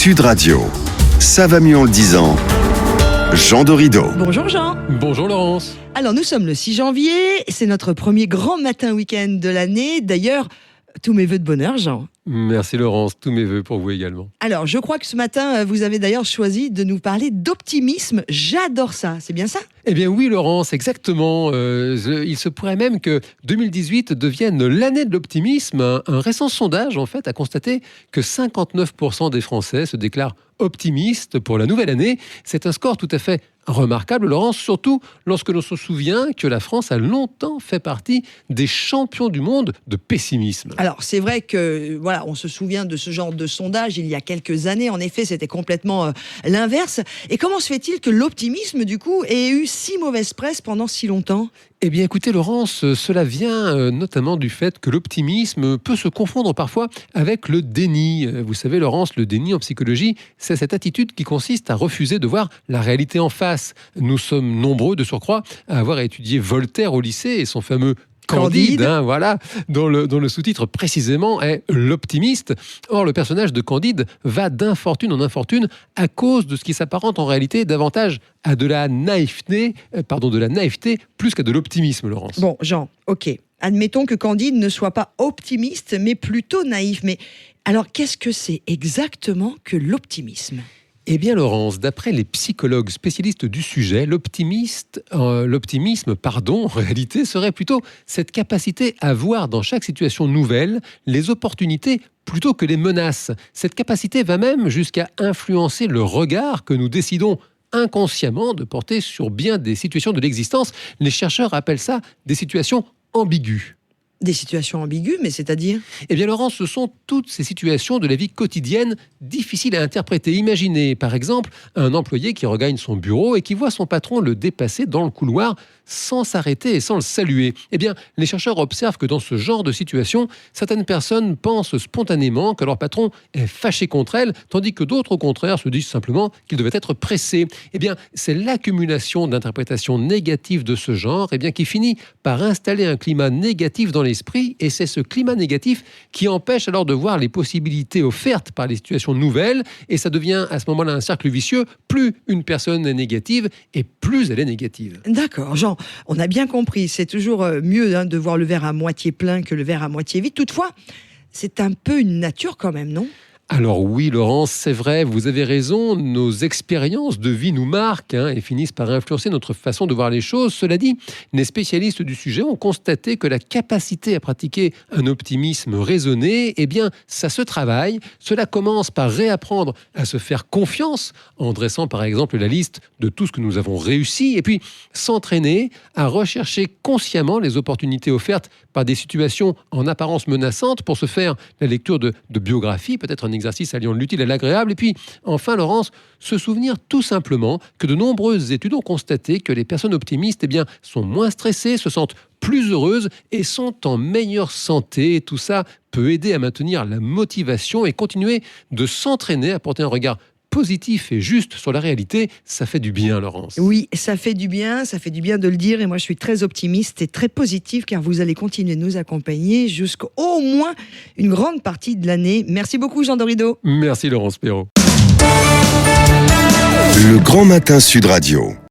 Sud Radio. Ça va mieux en le disant. Jean Dorido. Bonjour Jean. Bonjour Laurence. Alors nous sommes le 6 janvier, c'est notre premier grand matin week-end de l'année. D'ailleurs, tous mes vœux de bonheur Jean. Merci Laurence, tous mes vœux pour vous également. Alors je crois que ce matin, vous avez d'ailleurs choisi de nous parler d'optimisme. J'adore ça, c'est bien ça ? Eh bien oui Laurence, exactement. Il se pourrait même que 2018 devienne l'année de l'optimisme. Un récent sondage en fait a constaté que 59% des Français se déclarent optimistes pour la nouvelle année. C'est un score tout à fait remarquable, Laurence, surtout lorsque l'on se souvient que la France a longtemps fait partie des champions du monde de pessimisme. Alors c'est vrai que voilà, on se souvient de ce genre de sondage il y a quelques années. En effet, c'était complètement l'inverse. Et comment se fait-il que l'optimisme, du coup, ait eu si mauvaise presse pendant si longtemps ? Eh bien écoutez Laurence, cela vient notamment du fait que l'optimisme peut se confondre parfois avec le déni. Vous savez Laurence, le déni en psychologie, c'est cette attitude qui consiste à refuser de voir la réalité en face. Nous sommes nombreux de surcroît à avoir étudié Voltaire au lycée et son fameux Candide, voilà, dont le sous-titre précisément est l'optimiste. Or, le personnage de Candide va d'infortune en infortune à cause de ce qui s'apparente en réalité davantage à de la naïveté plus qu'à de l'optimisme, Laurence. Bon, Jean, ok. Admettons que Candide ne soit pas optimiste, mais plutôt naïf. Mais alors, qu'est-ce que c'est exactement que l'optimisme ? Eh bien, Laurence, d'après les psychologues spécialistes du sujet, l'optimisme, en réalité, serait plutôt cette capacité à voir dans chaque situation nouvelle les opportunités plutôt que les menaces. Cette capacité va même jusqu'à influencer le regard que nous décidons inconsciemment de porter sur bien des situations de l'existence. Les chercheurs appellent ça des situations ambiguës. Des situations ambiguës, mais c'est-à-dire ? Eh bien, Laurence, ce sont toutes ces situations de la vie quotidienne difficiles à interpréter. Imaginez, par exemple, un employé qui regagne son bureau et qui voit son patron le dépasser dans le couloir sans s'arrêter et sans le saluer. Eh bien, les chercheurs observent que dans ce genre de situation, certaines personnes pensent spontanément que leur patron est fâché contre elles, tandis que d'autres, au contraire, se disent simplement qu'ils devaient être pressés. Eh bien, c'est l'accumulation d'interprétations négatives de ce genre qui finit par installer un climat négatif dans l'esprit, et c'est ce climat négatif qui empêche alors de voir les possibilités offertes par les situations nouvelles, et ça devient à ce moment-là un cercle vicieux. Plus une personne est négative, et plus elle est négative. D'accord, Jean, on a bien compris, c'est toujours mieux de voir le verre à moitié plein que le verre à moitié vide. Toutefois, c'est un peu une nature quand même, non ? Alors oui, Laurence, c'est vrai, vous avez raison, nos expériences de vie nous marquent et finissent par influencer notre façon de voir les choses. Cela dit, les spécialistes du sujet ont constaté que la capacité à pratiquer un optimisme raisonné, ça se travaille. Cela commence par réapprendre à se faire confiance en dressant par exemple la liste de tout ce que nous avons réussi, et puis s'entraîner à rechercher consciemment les opportunités offertes par des situations en apparence menaçantes pour se faire la lecture de biographies, peut-être un exercice alliant l'utile et l'agréable. Et puis, enfin, Laurence, se souvenir tout simplement que de nombreuses études ont constaté que les personnes optimistes sont moins stressées, se sentent plus heureuses et sont en meilleure santé. Et tout ça peut aider à maintenir la motivation et continuer de s'entraîner à porter un regard positif et juste sur la réalité. Ça fait du bien, Laurence. Oui, ça fait du bien de le dire, et moi je suis très optimiste et très positive car vous allez continuer de nous accompagner jusqu'au moins une grande partie de l'année. Merci beaucoup Jean Dorido. Merci Laurence Perrault. Le Grand Matin Sud Radio.